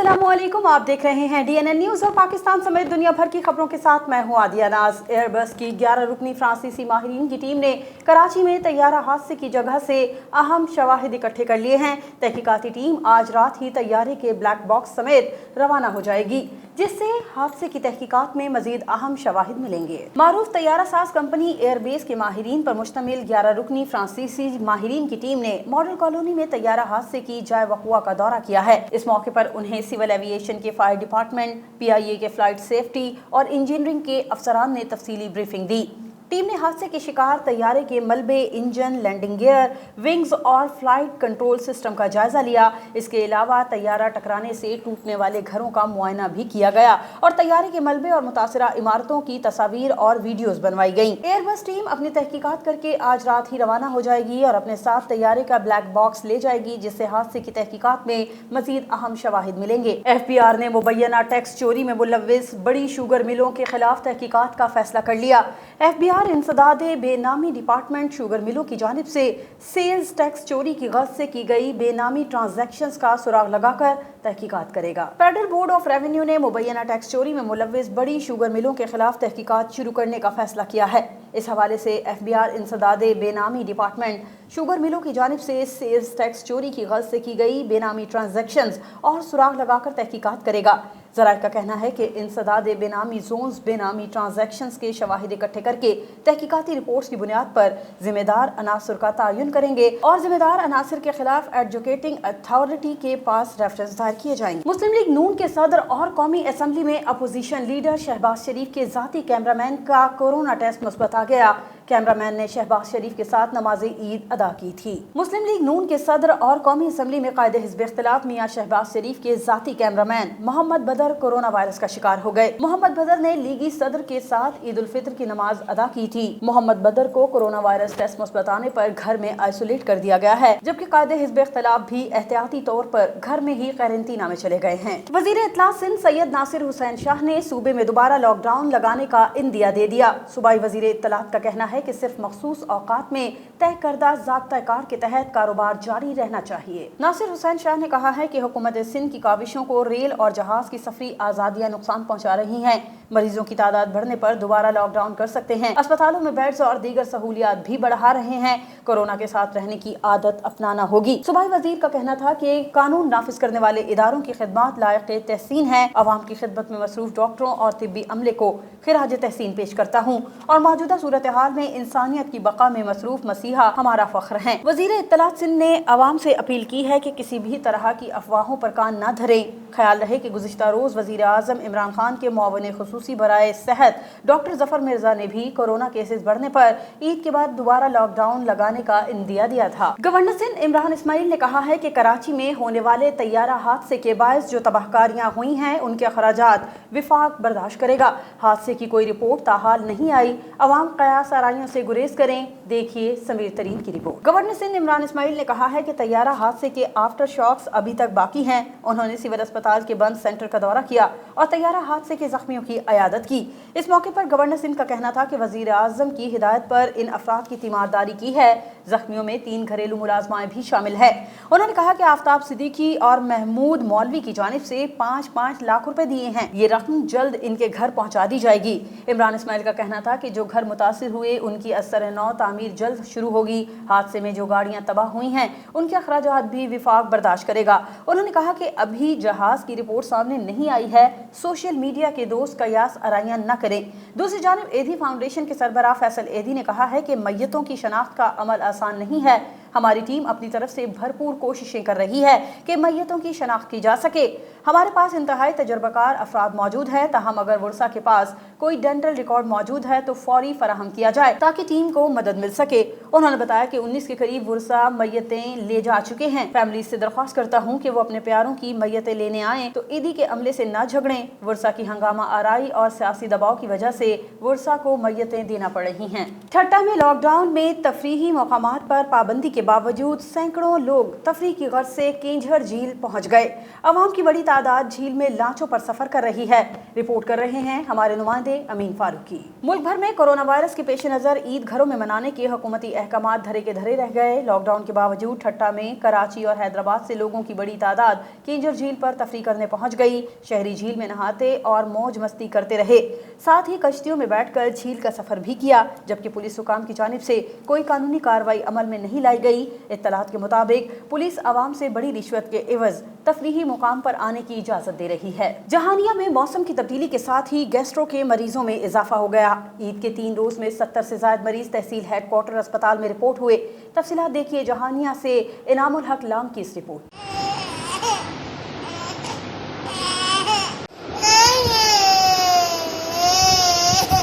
अस्सलामुअलैकुम, आप देख रहे हैं DNN न्यूज़ और पाकिस्तान समेत दुनिया भर की खबरों के साथ मैं हूं आदिया नाज। एयरबस की 11 रुकनी फ्रांसीसी माहिरीन की टीम ने कराची में तैयारा हादसे की जगह से अहम शवाहिद इकट्ठे कर लिए हैं। तहकीकाती टीम आज रात ही तैयारे के ब्लैक बॉक्स समेत रवाना हो जाएगी, जिससे हादसे की तहकीकात में मजीद अहम शवाहिद मिलेंगे। मारूफ तैयारा साज कंपनी एयरबेस के माहिरीन पर मुश्तमिल 11 रुकनी फ्रांसीसी माहिरीन की टीम ने मॉडल कॉलोनी में तैयारा हादसे की जाए वक़ुआ का दौरा किया है। इस मौके पर उन्हें सिविल एविएशन के फायर डिपार्टमेंट, PIA के फ्लाइट सेफ्टी और इंजीनियरिंग के अफसरान ने तफसीली ब्रीफिंग दी। टीम ने हादसे के शिकार तैयारे के मलबे, इंजन, लैंडिंग गियर, विंग्स और फ्लाइट कंट्रोल सिस्टम का जायजा लिया। इसके अलावा तैयारा टकराने से टूटने वाले घरों का मुआयना भी किया गया और तैयारे के मलबे और मुतासिरा इमारतों की तस्वीर और वीडियोस बनवाई गई। एयरबस टीम अपनी तहकीकात करके आज रात ही रवाना हो जाएगी और अपने साथ तैयारे का ब्लैक बॉक्स ले जाएगी, जिससे हादसे की तहकीकात में मजीद अहम शवाहिद मिलेंगे। FBI ने मुबैना टैक्स चोरी में मुलव्विस बड़ी शुगर मिलों के खिलाफ तहकीकात का फैसला कर लिया। FBI इंसदादे बेनामी डिपार्टमेंट शुगर मिलों की जानिब से सेल्स टैक्स चोरी की गर्ज से की गई बेनामी ट्रांजैक्शंस का सुराग लगाकर तहकीकात करेगा। फेडरल बोर्ड ऑफ रेवेन्यू ने मुबैना टैक्स चोरी में मुलव्विस बड़ी शुगर मिलों के खिलाफ तहकीकात शुरू करने का फैसला किया है। इस हवाले से FBI इंसदादे बेनामी डिपार्टमेंट शुगर मिलों की जानिब से सेल्स टैक्स चोरी की गर्ज से की गई बेनामी ट्रांजैक्शंस और सुराग लगाकर तहकीकात करेगा। ज़राए का कहना है कि इंसदादे बेनामी जोन्स बेनामी ट्रांजैक्शंस के शवाहिद इकट्ठे करके तहकीकाती रिपोर्ट्स की बुनियाद पर जिम्मेदार अनासर का तयन करेंगे और जिम्मेदार अनासर के खिलाफ एडजुकेटिंग अथॉरिटी के पास रेफरेंस दायर किए जाएंगे। मुस्लिम लीग नून के सदर और कौमी असम्बली में अपोजिशन लीडर शहबाज शरीफ के जाती कैमरामैन का कोरोना टेस्ट मुस्बत आ गया। कैमरामैन ने शहबाज शरीफ के साथ नमाज ईद अदा की थी। मुस्लिम लीग नून के सदर और कौमी असम्बली में कायदे हिज़्ब इख्तिलाफ मियां शहबाज शरीफ के जाती कैमरामैन मोहम्मद बदर कोरोना वायरस का शिकार हो गए। मोहम्मद बदर ने लीगी सदर के साथ ईद उल फित्र की नमाज अदा की थी। मोहम्मद बदर को कोरोना वायरस टेस्ट मुस्बत आने पर घर में आइसोलेट कर दिया गया है, जबकि कायदे हिज़्ब इख्तिलाफ भी एहतियाती तौर पर घर में ही क्वारंटीना में चले गए हैं। वज़ीर इत्तला सिंध सैयद नासिर हुसैन शाह ने सूबे में दोबारा लॉकडाउन लगाने का इंदिया दे दिया। सूबाई वज़ीर इत्तलात का कहना है कि सिर्फ मखसूस औकात में तय करदा ज़ाब्ता कार के तहत कारोबार जारी रहना चाहिए। नासिर हुसैन शाह ने कहा है कि हुकूमत सिंध की काविशों को रेल और जहाज की सफरी आज़ादियाँ नुकसान पहुँचा रही हैं। मरीजों की तादाद बढ़ने पर दोबारा लॉकडाउन कर सकते हैं। अस्पतालों में बेड्स और दीगर सहूलियात भी बढ़ा रहे हैं। कोरोना के साथ रहने की आदत अपनाना होगी। सूबाई वजीर का कहना था कि कानून नाफिज करने वाले इदारों की खिदमत लायक तहसीन है। अवाम की खिदमत में मसरूफ डॉक्टरों और तिब्बी अमले को खिराज तहसीन पेश करता हूँ और मौजूदा सूरत हाल में इंसानियत की बका में मसरूफ मसीहा हमारा फख्र है। वजीर इत्तलात सिंध ने अवाम से अपील की है कि किसी भी तरह की अफवाहों पर कान न धरें। ख्याल रहे कि गुज़िश्ता रोज वजीर आज़म इमरान खान के मुआविन खुसूसी बराए सेहत डॉक्टर जफर मिर्जा ने भी कोरोना केसेस बढ़ने पर ईद के बाद दोबारा लॉकडाउन लगाने का इंदिया दिया था। गवर्नर सिंध इमरान इस्माइल ने कहा है कि कराची में होने वाले तैयारा हादसे के बायस जो तबाहकारियां हुई हैं, उनके अखराजात विफाक बर्दाश्त करेगा। हादसे की कोई रिपोर्ट ताहाल नहीं आई। अवाम कयास आराइयों से गुरेज करें। देखिए समीर तरीन की रिपोर्ट। गवर्नर सिंध इमरान इस्माइल ने कहा है कि तैयारा हादसे के आफ्टर शॉक्स अभी तक बाकी हैं। उन्होंने सिविल अस्पताल के बंद सेंटर का दौरा किया और तैयारा हादसे के जख्मियों की अयादत की। इस मौके पर गवर्नर सिंध का कहना था कि वजीर आज़म की हिदायत पर इन अफराद की तीमारदारी की है। जख्मियों में 3 घरेलू मुलाजमाएं भी शामिल है। उन्होंने कहा कि आफ्ताब सिद्दीकी और महमूद मौलवी की जानिब से 5-5 लाख रुपए दिए हैं। ये रकम जल्द इनके घर पहुंचा दी जाएगी। इमरान इस्माइल का कहना था कि जो घर मुतासिर हुए उनकी असर नौ तामीर जल्द शुरू होगी। हादसे में जो गाड़ियां तबाह हुई हैं उनके अखराजात भी विफाक बर्दाश्त करेगा। उन्होंने कहा कि अभी जहाज की रिपोर्ट सामने नहीं आई है। सोशल मीडिया के दोस्त कयास आराइयां न करें। दूसरी जानिब एधी फाउंडेशन के सरबराह फैसल एधी ने कहा है कि मैयतों की शनाख्त का अमल आसान नहीं है। हमारी टीम अपनी तरफ से भरपूर कोशिशें कर रही है कि मैयतों की शनाख्त की जा सके। हमारे पास इंतहाई तजर्बाकार अफराद मौजूद हैं। ताहम अगर वर्षा के पास कोई डेंटल रिकॉर्ड मौजूद है तो फौरी फराहम किया जाए ताकि टीम को मदद मिल सके। उन्होंने बताया कि 19 के करीब वर्षा मैयतें ले जा चुके हैं। फैमिली से दरख्वास्त करता हूँ कि वो अपने प्यारों की मैयतें लेने आएँ तो ईदी के अमले से न झगड़ें। वर्षा की हंगामा आराई और सियासी दबाव की वजह से वर्षा को मैयतें देना पड़ रही हैं। ठट्टा में लॉकडाउन में तफरीही मकामात पर पाबंदी के बावजूद सैकड़ों लोग तफरीह की गर्ज से केंझर झील पहुंच गए। अवाम की बड़ी तादाद झील में लांचों पर सफर कर रही है। रिपोर्ट कर रहे हैं हमारे नुमाइंदे अमीन फारूकी। मुल्क भर में कोरोना वायरस के पेश नजर ईद घरों में मनाने के हुकूमती अहकामात धरे के धरे रह गए। लॉकडाउन के बावजूद ठट्टा में कराची और हैदराबाद से लोगों की बड़ी तादाद किंजर झील पर तफरीह करने पहुंच गई। शहरी झील में नहाते और मौज मस्ती करते रहे, साथ ही कश्तियों में बैठकर झील का सफर भी किया, जबकि पुलिस हुकाम की जानिब से कोई कानूनी कार्रवाई अमल में नहीं लाई गई। इत्तलात के मुताबिक पुलिस आवाम से बड़ी रिश्वत के एवज तफरीही मुकाम पर आने की इजाजत दे रही है। जहानिया में मौसम की तब्दीली के साथ ही गैस्ट्रो के मरीजों में इजाफा हो गया। ईद के 3 रोज में 70 से ज्यादा मरीज तहसील हेडक्वार्टर अस्पताल में रिपोर्ट हुए। तफसीलात देखिए जहानिया से इनामुल हक लाम की इस रिपोर्ट।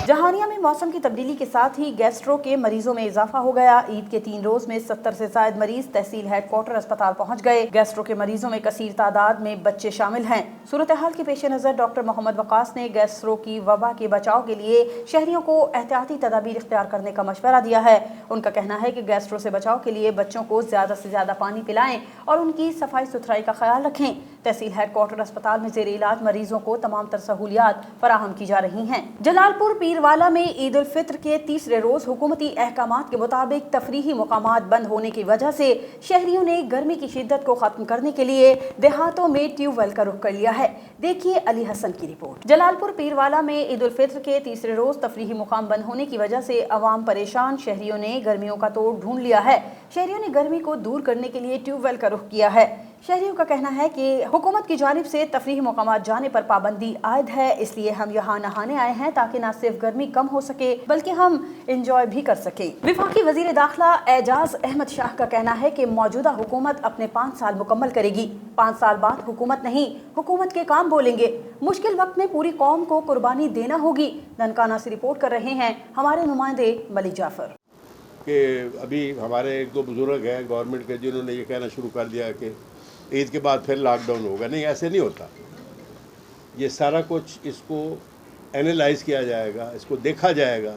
जहानिया में मौसम की तब्दीली के साथ ही गैस्ट्रो के मरीजों में इजाफा हो गया। ईद के 3 रोज में 70 से ज्यादा मरीज तहसील हेडक्वार्टर अस्पताल पहुंच गए। गैस्ट्रो के मरीजों में कसीर तादाद में बच्चे शामिल हैं। सूरत हाल के पेश नजर डॉक्टर मोहम्मद वकास ने गैस्ट्रो की वबा के बचाव के लिए शहरियों को एहतियाती तदाबीर इख्तियार करने का मशवरा दिया है। उनका कहना है कि गैस्ट्रो से बचाव के लिए बच्चों को ज्यादा से ज्यादा पानी पिलाएं और उनकी सफाई सुथराई का ख्याल रखें। तहसील हेडक्वार्टर अस्पताल में जेर इलाज मरीजों को तमाम तर सहूलियात फराहम की जा रही हैं। जलालपुर पीरवाला में ईद उल फित्र के तीसरे रोज हुकूमती अहकामात के मुताबिक तफरीही मुकामात बंद होने की वजह से शहरियों ने गर्मी की शिद्दत को खत्म करने के लिए देहातों में ट्यूबवेल का रुख कर लिया है। देखिए अली हसन की रिपोर्ट। जलालपुर पीरवाला में ईद उल फित्र के तीसरे रोज तफरीही मुकाम बंद होने की वजह से अवाम परेशान। शहरियों ने गर्मियों का तोड़ ढूंढ लिया है। शहरियों ने गर्मी को दूर करने के लिए ट्यूबवेल का रुख किया है। शहरियों का कहना है कि हुकूमत की जानिब से तफरीही मुकामात जाने पर पाबंदी आयद है, इसलिए हम यहाँ नहाने आए हैं ताकि न सिर्फ गर्मी कम हो सके बल्कि हम इंजॉय भी कर सके। विफाकी वजीर दाखिला एजाज अहमद शाह का कहना है कि मौजूदा हुकूमत अपने 5 साल मुकम्मल करेगी। 5 साल बाद हुकूमत नहीं, हुकूमत के काम बोलेंगे। मुश्किल वक्त में पूरी कौम को कुर्बानी देना होगी। ननकाना से रिपोर्ट कर रहे हैं हमारे नुमाइंदे मलिक जाफर। कि अभी हमारे 1-2 बुजुर्ग हैं गवर्नमेंट के जिन्होंने ये कहना शुरू कर दिया कि ईद के बाद फिर लॉकडाउन होगा। नहीं, ऐसे नहीं होता। ये सारा कुछ इसको एनालाइज किया जाएगा, इसको देखा जाएगा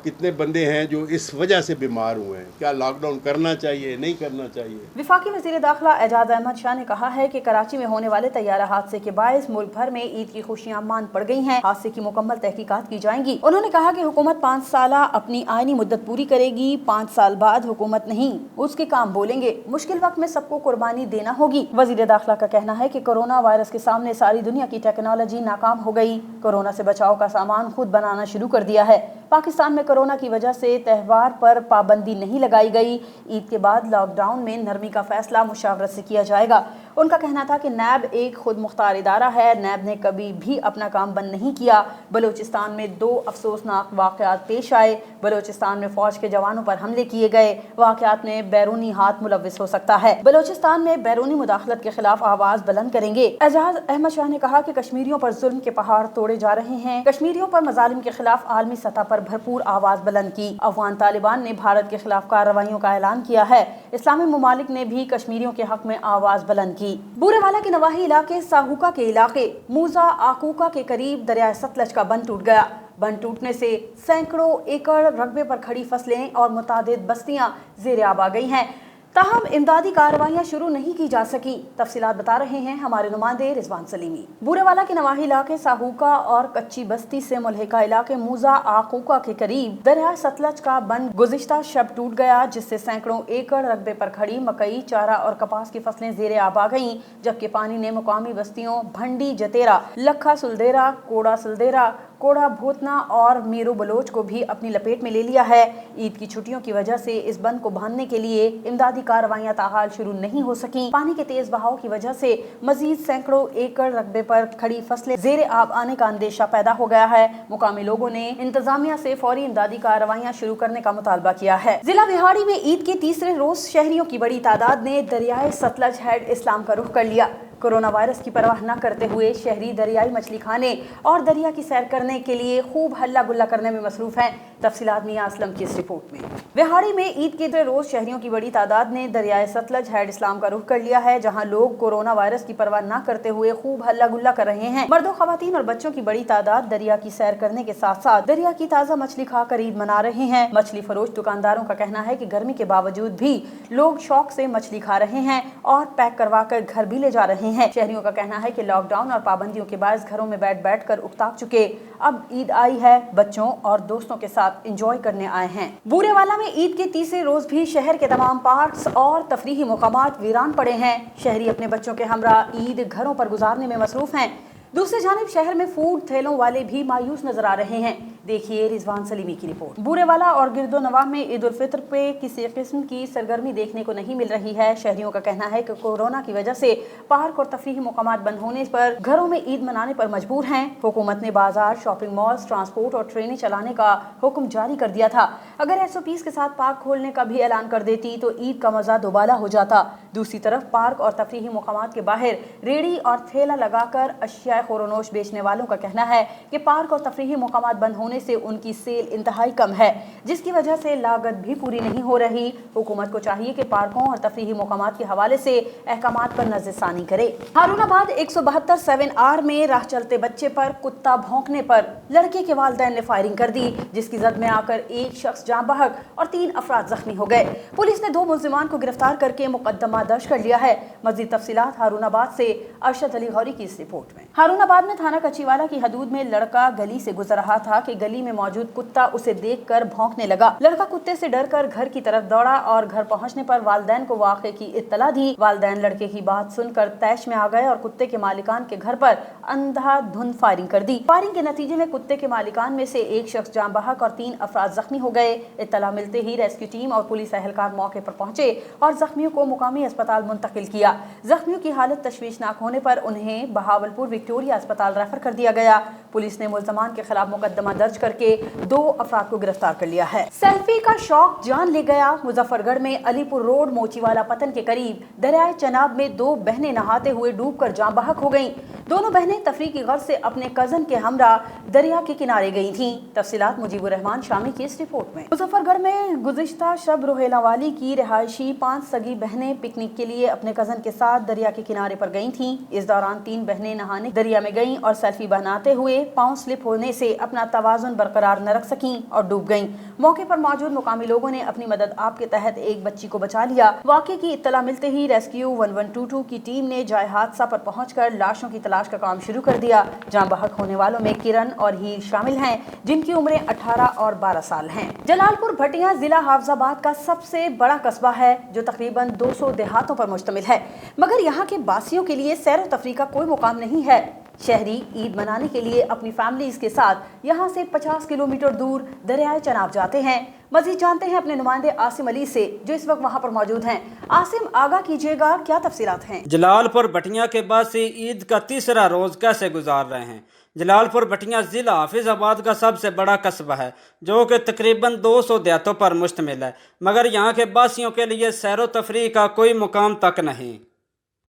कितने बंदे हैं जो इस वजह से बीमार हुए हैं, क्या लॉकडाउन करना चाहिए नहीं करना चाहिए। विफाकी वज़ीर दाखिला एजाज अहमद शाह ने कहा है कि कराची में होने वाले तैयारा हादसे के बायस मुल्क भर में ईद की खुशियां मान पड़ गई हैं। हादसे की मुकम्मल तहकीकात की जाएंगी। उन्होंने कहा कि हुकूमत 5 साल अपनी आईनी मुद्दत पूरी करेगी। 5 साल बाद हुकूमत नहीं, उसके काम बोलेंगे। मुश्किल वक्त में सबको कुर्बानी देना होगी। वज़ीर दाखिला का कहना है कि कोरोना वायरस के सामने सारी दुनिया की टेक्नोलॉजी नाकाम हो गई। कोरोना से बचाव का सामान खुद बनाना शुरू कर दिया है। पाकिस्तान में कोरोना की वजह से त्यौहार पर पाबंदी नहीं लगाई गई। ईद के बाद लॉकडाउन में नरमी का फैसला मुशावरत से किया जाएगा। उनका कहना था कि नैब एक खुद मुख्तार इदारा है। नैब ने कभी भी अपना काम बंद नहीं किया। बलूचिस्तान में 2 अफसोसनाक वाक़यात पेश आए। बलूचिस्तान में फौज के जवानों पर हमले किए गए। वाक़यात में बैरूनी हाथ मुलव्विस हो सकता है। बलूचिस्तान में बैरूनी मुदाखलत के खिलाफ आवाज बुलंद करेंगे। एजाज अहमद शाह ने कहा कि कश्मीरियों पर जुल्म के पहाड़ तोड़े जा रहे हैं। कश्मीरियों पर मजालिम के खिलाफ आलमी सतह पर भरपूर आवाज बुलंद की। अफगान तालिबान ने भारत के खिलाफ कार्रवाइयों का ऐलान किया है। इस्लामी ममालिक ने भी कश्मीरियों के हक में आवाज बुलंद की। बूरेवाला के नवाही इलाके साहूका के इलाके मूजा आकूका के करीब दरिया सतलज का बंद टूट गया। बंद टूटने से सैकड़ों एकड़ रकबे पर खड़ी फसलें और मुतादिद बस्तियां ज़ेर आब आ गई हैं। ताहम इमदादी कार्रवाइयाँ शुरू नहीं की जा सकी। तफसीलात बता रहे हैं हमारे नुमाइंदे रिजवान सलीमी। बूरेवाला के नवाही इलाके साहूका और कच्ची बस्ती से मुल्हिका इलाके मूजा आकूका के करीब दरिया सतलज का बंद गुज़िश्ता शब टूट गया, जिससे सैकड़ों एकड़ रकबे पर खड़ी मकई, चारा और कपास की फसलें ज़ेरे आब आ गईं, जबकि पानी ने मुकामी बस्तियों भंडी जतेरा, लखा सुलदेरा, कोड़ा सुलदेरा, कोड़ा भूतना और मीरू बलोच को भी अपनी लपेट में ले लिया है। ईद की छुट्टियों की वजह से इस बंद को बांधने के लिए इमदादी कार्रवाइयां ताहाल शुरू नहीं हो सकी। पानी के तेज बहाव की वजह से मजीद सैकड़ों एकड़ रकबे पर खड़ी फसलें ज़ेरे आब आने का अंदेशा पैदा हो गया है। मुकामी लोगों ने इंतजामिया से फौरी इमदादी कार्रवाइयां शुरू करने का मुतालबा किया है। जिला बिहाड़ी में ईद के तीसरे रोज शहरियों की बड़ी तादाद ने दरियाए सतलज हेड इस्लाम का रुख कर लिया। कोरोना वायरस की परवाह न करते हुए शहरी दरियाई मछली खाने और दरिया की सैर करने के लिए खूब हल्ला गुल्ला करने में मसरूफ हैं। तफसीलात मियां असलम की इस रिपोर्ट में। बिहाड़ी में ईद के रोज शहरियों की बड़ी तादाद ने दरियाए सतलज हेड इस्लाम का रुख कर लिया है, जहां लोग कोरोना वायरस की परवाह न करते हुए खूब हल्ला गुल्ला कर रहे हैं। मर्दों, खवातीन और बच्चों की बड़ी तादाद दरिया की सैर करने के साथ साथ दरिया की ताज़ा मछली खाकर ईद मना रहे हैं। मछली फरोश दुकानदारों का कहना है कि गर्मी के बावजूद भी लोग शौक से मछली खा रहे हैं और पैक करवा कर घर भी ले जा रहे हैं। शहरियों का कहना है कि लॉकडाउन और पाबंदियों के बाद घरों में बैठ कर उकताब चुके। अब ईद आई है, बच्चों और दोस्तों के साथ इंजॉय करने आए हैं। बूरेवाला में ईद के तीसरे रोज भी शहर के तमाम पार्क्स और तफरीही मुकामात वीरान पड़े हैं। शहरी अपने बच्चों के हमरा ईद घरों पर गुजारने में मसरूफ हैं। दूसरी जानिब शहर में फूड ठेलों वाले भी मायूस नजर आ रहे हैं। देखिए रिजवान सलीमी की रिपोर्ट। बूरेवाला और गिरदो नवाह में ईद उल फित्र पे किसी किस्म की सरगर्मी देखने को नहीं मिल रही है। शहरियों का कहना है कि कोरोना की वजह से पार्क और तफरीही मुकामात बंद होने पर घरों में ईद मनाने पर मजबूर हैं। हुकूमत ने बाजार, शॉपिंग मॉल्स, ट्रांसपोर्ट और ट्रेनें चलाने का हुक्म जारी कर दिया था। अगर SOPs के साथ पार्क खोलने का भी ऐलान कर देती तो ईद का मजा दोबाला हो जाता। दूसरी तरफ पार्क और तफरीही मुकामात के बाहर रेड़ी और ठेला लगाकर अशिया खोरोनोश बेचने वालों का कहना है कि पार्क और तफरीही मुकामात बंद होने से उनकी सेल इंतहाई कम है, जिसकी वजह से लागत भी पूरी नहीं हो रही। हुकूमत को चाहिए कि पार्कों और तफरीही मुकामात के हवाले से अहकामात पर नजरसानी करे। हारूनाबाद 172 7R में राह चलते बच्चे पर कुत्ता भौंकने पर लड़के के वालिदैन ने फायरिंग कर दी, जिसकी जद में आकर एक शख्स जान बहक और 3 अफराद जख्मी हो गए। पुलिस ने 2 मुल्जिमान को गिरफ्तार करके मुकदमा दर्ज कर लिया है। मजीद तफसीलात हारूनाबाद से अरशद अली गौरी की इस रिपोर्ट में। हारूनाबाद में थाना कच्चीवाला की हदूद में लड़का गली से गुजर रहा था कि गली में मौजूद कुत्ता उसे देखकर भौंकने लगा। लड़का कुत्ते से डरकर घर की तरफ दौड़ा और घर पहुंचने पर वालिदैन को वाक़े की इत्तला दी। वालिदैन लड़के की बात सुनकर तैश में आ गए और कुत्ते के मालिकान के घर पर अंधाधुंध फायरिंग कर दी। फायरिंग के नतीजे में कुत्ते के मालिकान में से एक शख्स जान बहक और 3 अफराद जख्मी हो गए। इत्तला मिलते ही रेस्क्यू टीम और पुलिस एहलकार मौके पर पहुंचे और जख्मियों को मुकामी अस्पताल मुंतकिल किया। जख्मियों की हालत तशवीशनाक होने पर उन्हें बहावलपुर विक्टोरिया अस्पताल रेफर कर दिया गया। पुलिस ने मुल्ज़मान के खिलाफ मुकदमा दर्ज करके 2 अफराद को गिरफ्तार कर लिया है। सेल्फी का शौक जान ले गया। मुजफ्फरगढ़ में अलीपुर रोड मोचीवाला पतन के करीब दरियाए चनाब में 2 बहनें नहाते हुए डूबकर जान बहक हो गईं। दोनों बहनें तफरीह की गर्ज से अपने कजन के हमरा दरिया के किनारे गई थीं। तफसीलात मुजीबुर रहमान शामी की इस रिपोर्ट में। मुजफ्फरगढ़ में गुज़िश्ता शब रोहेलावाली की रिहायशी 5 सगी बहनें पिकनिक के लिए अपने कजन के साथ दरिया के किनारे पर गई थीं। इस दौरान 3 बहनें नहाने दरिया में गईं और सेल्फी बनाते हुए पांव स्लिप होने से अपना तवाजुन बरकरार न रख सकीं और डूब गईं। मौके पर मौजूद मुकामी लोगों ने अपनी मदद आप के तहत एक बच्ची को बचा लिया। वाक़े की इत्तला मिलते ही रेस्क्यू 1122 की टीम ने जाए हादसा पर पहुंचकर लाशों की तलाश का काम शुरू कर दिया। जान बहक होने वालों में किरण और हीर शामिल हैं, जिनकी उम्रें 18 और 12 साल हैं। जलालपुर भटिया जिला हाफजाबाद का सबसे बड़ा कस्बा है, जो तकरीबन 200 देहातों पर मुश्तमिल है, मगर यहाँ के बासियों के लिए सैर व तफरीह का कोई मुकाम नहीं है। शहरी ईद मनाने के लिए अपनी फैमिलीज के साथ यहाँ से 50 किलोमीटर दूर दरियाए चनाब जाते हैं। मजीद जानते हैं अपने नुमाइंदे आसिम अली से, जो इस वक्त वहाँ पर मौजूद हैं। आसिम, आगाह कीजिएगा, क्या तफसीलात हैं? जलालपुर भटिया के बाद से ईद का तीसरा रोज कैसे गुजार रहे हैं? जलालपुर भटिया ज़िला हाफिज़ाबाद का सबसे बड़ा कस्बा है, जो कि तकरीबन 200 देहातों पर मुश्तमिल है, मगर यहाँ के बासियों के लिए सैर व तफरीह का कोई मुकाम तक नहीं।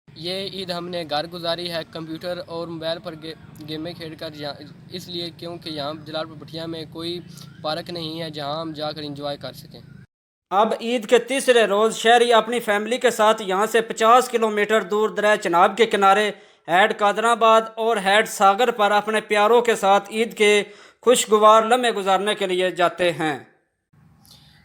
ये ईद हमने घर गुजारी है कंप्यूटर और मोबाइल पर गेमें खेलकर, इसलिए क्योंकि यहाँ जलालपुर भटिया में कोई पार्क नहीं है जहाँ हम जाकर इंजॉय कर सकें। अब ईद के तीसरे रोज़ शहरी अपनी फैमिली के साथ यहाँ से 50 किलोमीटर दूर दरिया चनाब के किनारे हैड कादराबाद और हैड सागर पर अपने प्यारों के साथ ईद के खुशगवार लम्हे गुजारने के लिए जाते हैं।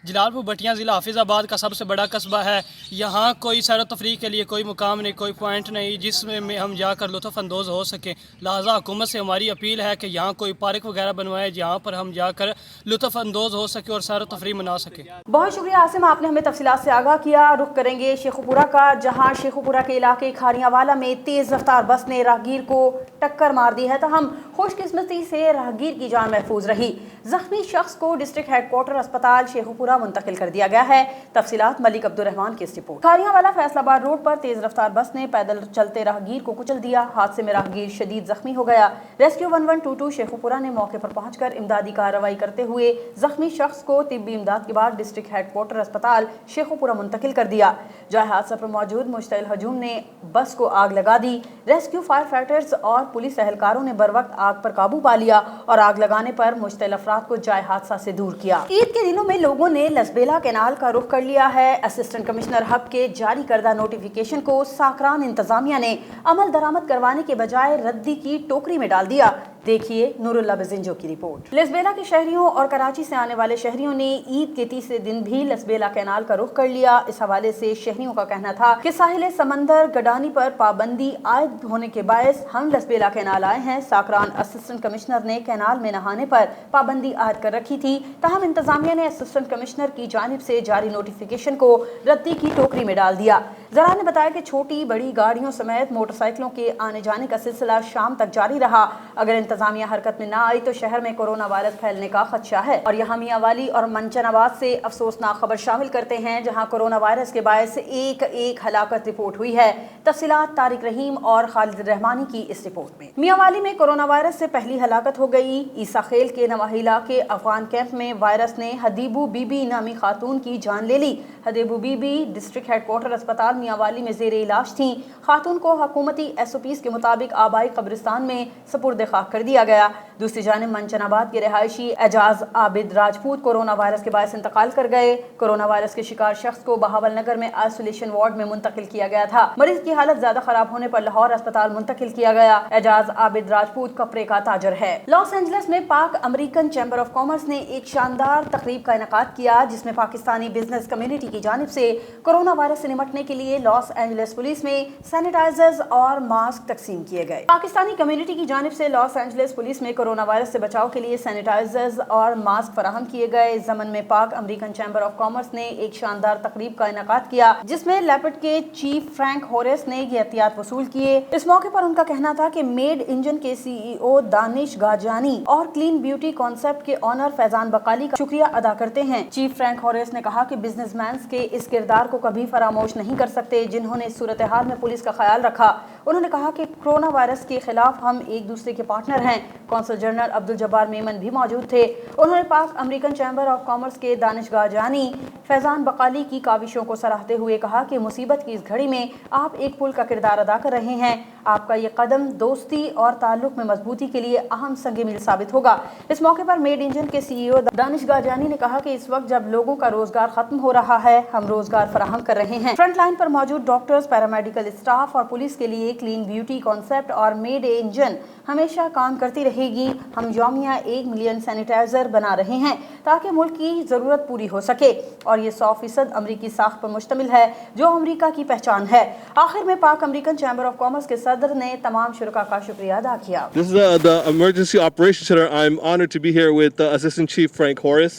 जलालपुर भटिया ज़िला हाफिज़ाबाद का सबसे बड़ा कस्बा है। यहाँ कोई सैर तफरीह के लिए कोई मुकाम नहीं, कोई पॉइंट नहीं जिसमें हम जाकर लुत्फ़अंदोज़ हो सकें। लिहाजा हुकूमत से हमारी अपील है कि यहाँ कोई पार्क वगैरह बनवाए जहाँ पर हम जाकर लुत्फ़अंदोज़ हो सके और सैर तफरीह मना सकें। बहुत शुक्रिया आसिम, आपने हमें तफसीलात से आगाह किया। रुख करेंगे शेखुपुरा का, जहाँ शेखुपुरा के इलाके खारियावाला में तेज़ रफ्तार बस ने राहगीर को टक्कर मार दी है। तो हम खुशकिस्मती से राहगीर की जान महफूज रही। जख्मी शख्स को डिस्ट्रिक्ट हेडक्वार्टर अस्पताल शेखुपुरा मुंतकिल कर दिया गया है। तफसीलात मलिक अब्दुल रहमान की इस रिपोर्ट। खारियावाला फैसलाबाद रोड पर तेज रफ्तार बस ने पैदल चलते राहगीर को कुचल दिया। हादसे में राहगीर शदीद जख्मी हो गया। रेस्क्यू 1122 शेखुपुरा ने मौके पर पहुंचकर इमदादी कार्रवाई करते हुए जख्मी शख्स को तिब्बी इमदाद के बाद डिस्ट्रिक्ट हेडक्वार्टर अस्पताल शेखुपुरा मुंतकिल कर दिया। जाए हादसा पर मौजूद मुश्तइल हजूम ने बस को आग लगा दी। रेस्क्यू फायर फाइटर्स और पुलिस एहलकारों ने बर वक्त आग पर काबू पा लिया और आग लगाने पर मुश्तइल अफराद को जाए हादसा से दूर किया। ईद के दिनों में लोगों ने लसबेला कैनाल का रुख कर लिया है। असिस्टेंट कमिश्नर हब के जारी करदा नोटिफिकेशन को साकरान इंतजामिया ने अमल दरामद करवाने के बजाय रद्दी की टोकरी में डाल दिया। देखिए नूरुल्लाह बिजिंजो की रिपोर्ट। लसबेला के शहरियों और कराची से आने वाले शहरियों ने ईद के तीसरे दिन भी लसबेला कैनाल का रुख कर लिया। इस हवाले से शहरियों का कहना था कि साहिल समंदर गडानी पर पाबंदी आयद होने के बायस हम लसबेला कैनाल आए हैं। साकरान असिस्टेंट कमिश्नर ने कैनाल में नहाने पर पाबंदी आयद कर रखी थी, तहम इंतजामिया ने असिस्टेंट कमिश्नर की जानिब से जारी नोटिफिकेशन को रद्दी की टोकरी में डाल दिया। जरा ने बताया कि छोटी बड़ी गाड़ियों समेत मोटरसाइकिलों के आने जाने का सिलसिला शाम तक जारी रहा। अगर इंतजामिया हरकत में ना आई तो शहर में कोरोना वायरस फैलने का खदशा है। और यहाँ मियांवाली और मंचनाबाद से अफसोसनाक खबर शामिल करते हैं, जहाँ कोरोना वायरस के बायस एक हलाकत रिपोर्ट हुई है। तफसीलात तारिक रहीम और खालिद रहमानी की इस रिपोर्ट में। मियांवाली में कोरोना वायरस से पहली हलाकत हो गई। ईसा खेल के नवाहिला के अफगान कैंप में वायरस ने हदीबू बीबी नामी खातून की जान ले ली। हदीबू बीबी डिस्ट्रिक्ट हेडक्वार्टर अस्पताल मियांवाली में जेर इलाज थी। खातून को हुकूमती SOPs के मुताबिक आबाई कब्रिस्तान में सपुर्द खाक कर दिया गया। दूसरी जानिब मंचनाबाद के रहायशी एजाज आबिद राजपूत कोरोना वायरस के बायस इंतकाल कर गए। कोरोना वायरस के शिकार शख्स को बहावल नगर में आइसोलेशन वार्ड में मुंतकिल किया गया था। मरीज की हालत ज्यादा खराब होने पर लाहौर अस्पताल मुंतकिल किया गया। एजाज आबिद राजपूत कपड़े का ताजर है। लॉस एंजलिस में पाक अमेरिकन चैम्बर ऑफ कॉमर्स ने एक शानदार तकरीब का इनेकाद किया, जिसमें पाकिस्तानी बिजनेस कम्युनिटी की जानिब से कोरोना वायरस से निपटने के लिए लॉस एंजलिस पुलिस में सैनिटाइजर्स और मास्क तकसीम किए गए। पाकिस्तानी कम्युनिटी की जानिब से लॉस एंजलिस पुलिस में कोरोना वायरस से बचाव के लिए सैनिटाइजर्स और मास्क फराहम किए गए। जमन में पाक अमेरिकन चैम्बर ऑफ कॉमर्स ने एक शानदार तकरीब का इनेकाद किया, जिसमें लेपर्ड के चीफ फ्रैंक होरेस ने ये एहतियात वसूल किए। इस मौके पर उनका कहना था कि मेड इंजन के CEO दानिश गाजानी और क्लीन ब्यूटी कॉन्सेप्ट के ऑनर फैजान बकाली का शुक्रिया अदा करते हैं। चीफ फ्रैंक होरेस ने कहा कि बिजनेसमैन के इस किरदार को कभी फरामोश नहीं कर सकते, जिन्होंने इस सूरत हाल में पुलिस का ख्याल रखा। उन्होंने कहा कि कोरोना वायरस के खिलाफ हम एक दूसरे के पार्टनर हैं। कौंसल जनरल अब्दुल जब्बार मेमन भी मौजूद थे। उन्होंने पाक अमेरिकन चैम्बर ऑफ कॉमर्स के दानिश गाजानी फैजान बकाली की काविशों को सराहते हुए कहा कि मुसीबत की इस घड़ी में आप एक पुल का किरदार अदा कर रहे हैं। आपका ये कदम दोस्ती और ताल्लुक में मजबूती के लिए अहम संग मील साबित होगा। इस मौके पर मेड इंजन के CEO दानिश गाजानी ने कहा कि इस वक्त जब लोगों का रोजगार खत्म हो रहा है, हम रोजगार फराहम कर रहे हैं। फ्रंट लाइन पर मौजूद डॉक्टर्स, पैरामेडिकल स्टाफ और पुलिस के लिए क्लीन ब्यूटी कॉन्सेप्ट और मेड इंजन हमेशा काम करती रहेगी। हम यौमिया 1 मिलियन सैनिटाइजर बना रहे हैं ताकि मुल्क की जरूरत पूरी हो सके, और ये 100% अमरीकी साख पर मुश्तमिल है, जो अमरीका की पहचान है। आखिर में पाक अमेरिकन चैम्बर ऑफ कॉमर्स के सदर ने तमाम शुरका का शुक्रिया अदा किया। This is the Emergency Operations Center. I'm honored to be here with Assistant Chief Frank Horace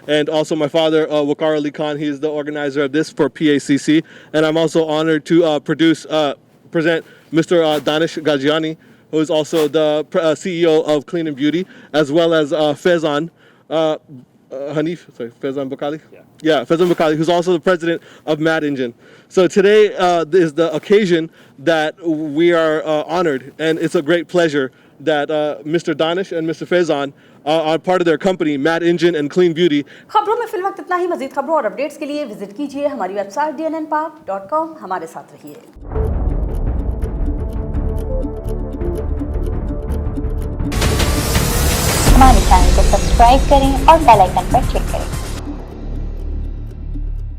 and also my father, Waqar Ali Khan. He is the organizer of this for PACC. And I'm also honored to present Mr. Danish Gajiani, who is also the CEO of Clean and Beauty, as well as Faizan Faizan Bakali? Yeah, Faizan Bakali, who's also the president of Mad Engine. So today is the occasion that we are honored, and it's a great pleasure that Mr. Danish and Mr. Faizan are part of their company, Mad Engine and Clean Beauty. खबरों में fill वक्त इतना ही। मजीद खबरों और updates के लिए visit कीजिए हमारी वेबसाइट dnnpark.com। हमारे साथ रहिए। हमारे चैनल को सब्सक्राइब करें और बेल आइकन पर क्लिक करें।